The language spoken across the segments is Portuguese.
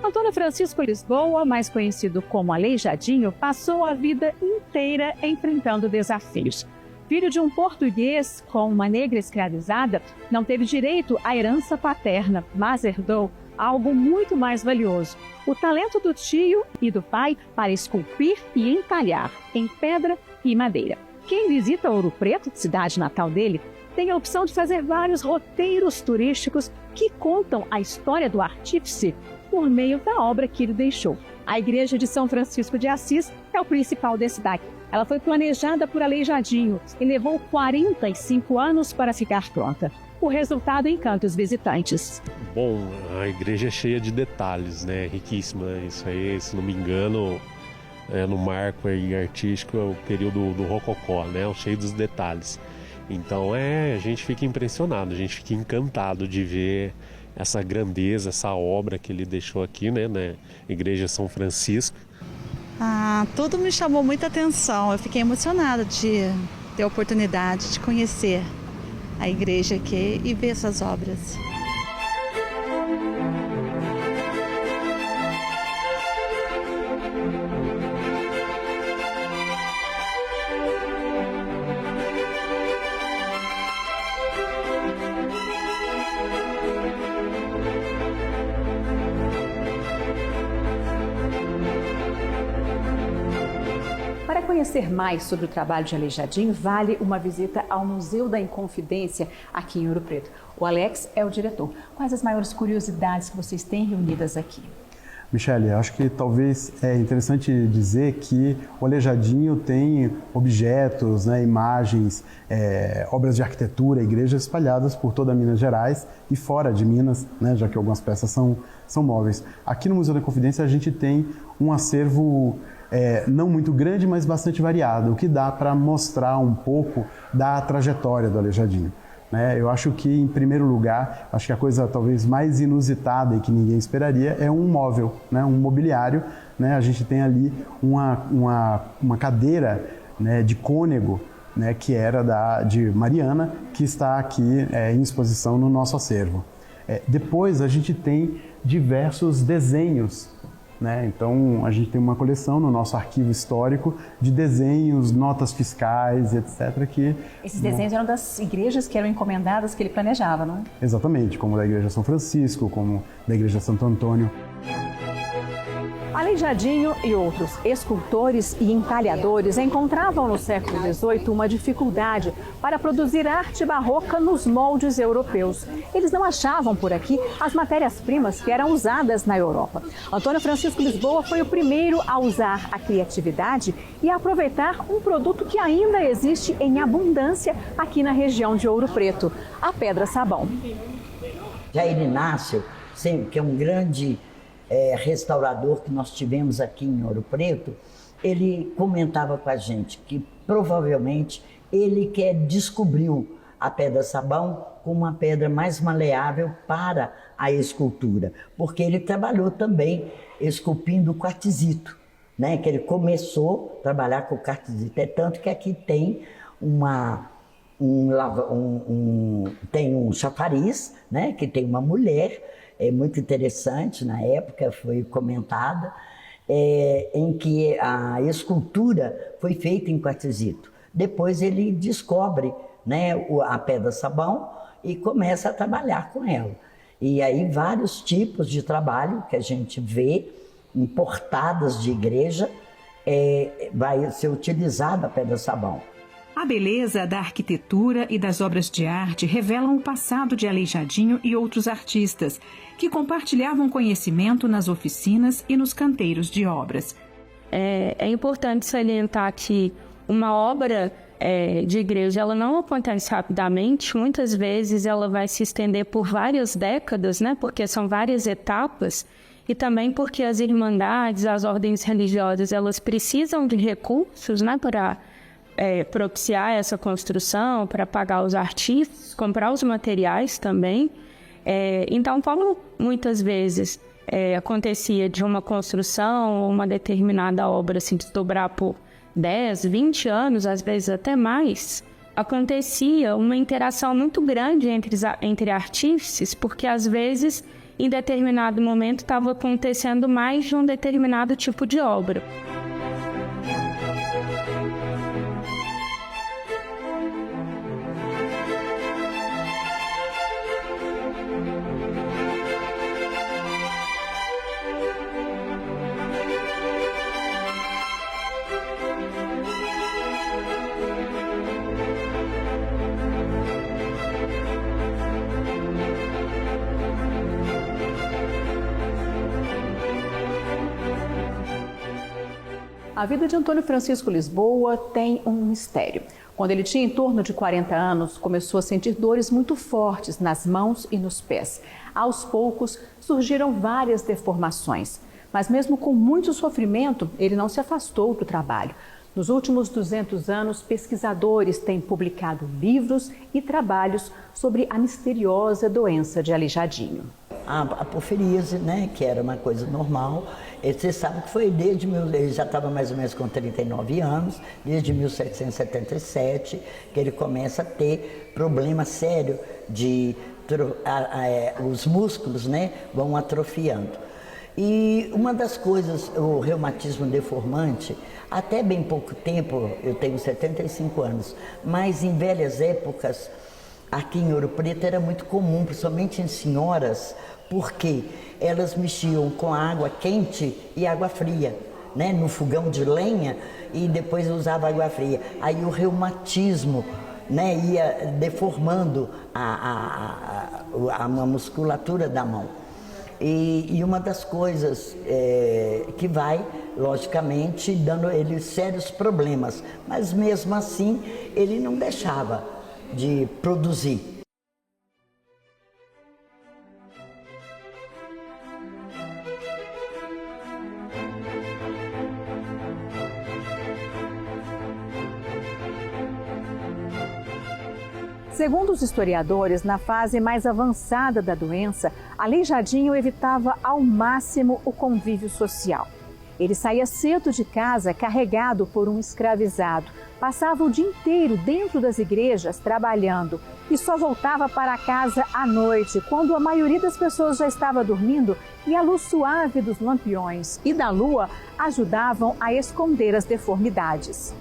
Antônio Francisco Lisboa, mais conhecido como Aleijadinho, passou a vida inteira enfrentando desafios. Filho de um português com uma negra escravizada, não teve direito à herança paterna, mas herdou algo muito mais valioso: o talento do tio e do pai para esculpir e entalhar em pedra e madeira. Quem visita Ouro Preto, cidade natal dele, tem a opção de fazer vários roteiros turísticos que contam a história do artífice por meio da obra que ele deixou. A Igreja de São Francisco de Assis é o principal destaque. Ela foi planejada por Aleijadinho e levou 45 anos para ficar pronta. O resultado encanta os visitantes. Bom, a igreja é cheia de detalhes, né? Riquíssima. Isso aí, se não me engano, no marco aí artístico é o período do Rococó, né? Cheio dos detalhes. Então a gente fica impressionado, a gente fica encantado de ver essa grandeza, essa obra que ele deixou aqui, né, na Igreja São Francisco. Tudo me chamou muita atenção. Eu fiquei emocionada de ter a oportunidade de conhecer a igreja aqui e ver essas obras. Para conhecer mais sobre o trabalho de Aleijadinho, vale uma visita ao Museu da Inconfidência, aqui em Ouro Preto. O Alex é o diretor. Quais as maiores curiosidades que vocês têm reunidas aqui? Michele, acho que talvez é interessante dizer que o Aleijadinho tem objetos, né, imagens, obras de arquitetura, igrejas espalhadas por toda Minas Gerais e fora de Minas, né, já que algumas peças são móveis. Aqui no Museu da Inconfidência a gente tem um acervo não muito grande, mas bastante variado, o que dá para mostrar um pouco da trajetória do Aleijadinho. Eu acho que, em primeiro lugar, acho que a coisa talvez mais inusitada e que ninguém esperaria é um móvel, né, um mobiliário. A gente tem ali uma cadeira, né, de cônego, né, que era de Mariana, que está aqui em exposição no nosso acervo. Depois a gente tem diversos desenhos. Então, a gente tem uma coleção no nosso arquivo histórico de desenhos, notas fiscais, etc. Esses desenhos eram das igrejas que eram encomendadas, que ele planejava, não é? Exatamente, como da Igreja São Francisco, como da Igreja Santo Antônio. Aleijadinho e outros escultores e entalhadores encontravam no século XVIII uma dificuldade para produzir arte barroca nos moldes europeus. Eles não achavam por aqui as matérias-primas que eram usadas na Europa. Antônio Francisco Lisboa foi o primeiro a usar a criatividade e a aproveitar um produto que ainda existe em abundância aqui na região de Ouro Preto: a pedra-sabão. Jair Inácio, que é um grande restaurador que nós tivemos aqui em Ouro Preto, ele comentava com a gente que provavelmente ele que descobriu a pedra-sabão como uma pedra mais maleável para a escultura, porque ele trabalhou também esculpindo o quartzito, né? Que ele começou a trabalhar com o quartzito, tanto que aqui tem tem um chafariz, né? Que tem uma mulher. É muito interessante, na época foi comentada, em que a escultura foi feita em quartzito. Depois ele descobre, né, a pedra-sabão e começa a trabalhar com ela. E aí vários tipos de trabalho que a gente vê em portadas de igreja, vai ser utilizada a pedra-sabão. A beleza da arquitetura e das obras de arte revelam o passado de Aleijadinho e outros artistas, que compartilhavam conhecimento nas oficinas e nos canteiros de obras. É importante salientar que uma obra de igreja, ela não acontece rapidamente, muitas vezes ela vai se estender por várias décadas, né, porque são várias etapas, e também porque as irmandades, as ordens religiosas, elas precisam de recursos, né, para propiciar essa construção, para pagar os artistas, comprar os materiais também. Então, como muitas vezes acontecia de uma construção ou uma determinada obra se desdobrar por 10, 20 anos, às vezes até mais, acontecia uma interação muito grande entre artífices, porque às vezes em determinado momento estava acontecendo mais de um determinado tipo de obra. A vida de Antônio Francisco Lisboa tem um mistério. Quando ele tinha em torno de 40 anos, começou a sentir dores muito fortes nas mãos e nos pés. Aos poucos, surgiram várias deformações. Mas mesmo com muito sofrimento, ele não se afastou do trabalho. Nos últimos 200 anos, pesquisadores têm publicado livros e trabalhos sobre a misteriosa doença de Aleijadinho. A porfiríase, né, que era uma coisa normal, você sabe que foi ele já estava mais ou menos com 39 anos, desde 1777, que ele começa a ter problema sério de os músculos, né, vão atrofiando. E uma das coisas, o reumatismo deformante, até bem pouco tempo, eu tenho 75 anos, mas em velhas épocas, aqui em Ouro Preto era muito comum, principalmente em senhoras, porque elas mexiam com água quente e água fria, né, no fogão de lenha, e depois usava água fria. Aí o reumatismo, né, ia deformando a musculatura da mão. E uma das coisas que vai, logicamente, dando ele sérios problemas, mas mesmo assim ele não deixava de produzir. Segundo os historiadores, na fase mais avançada da doença, Aleijadinho evitava ao máximo o convívio social. Ele saía cedo de casa carregado por um escravizado, passava o dia inteiro dentro das igrejas trabalhando e só voltava para casa à noite, quando a maioria das pessoas já estava dormindo e a luz suave dos lampiões e da lua ajudavam a esconder as deformidades.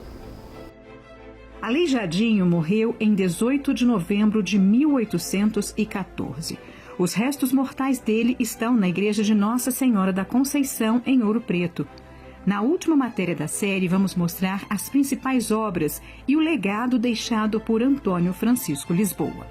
Aleijadinho morreu em 18 de novembro de 1814. Os restos mortais dele estão na igreja de Nossa Senhora da Conceição, em Ouro Preto. Na última matéria da série, vamos mostrar as principais obras e o legado deixado por Antônio Francisco Lisboa.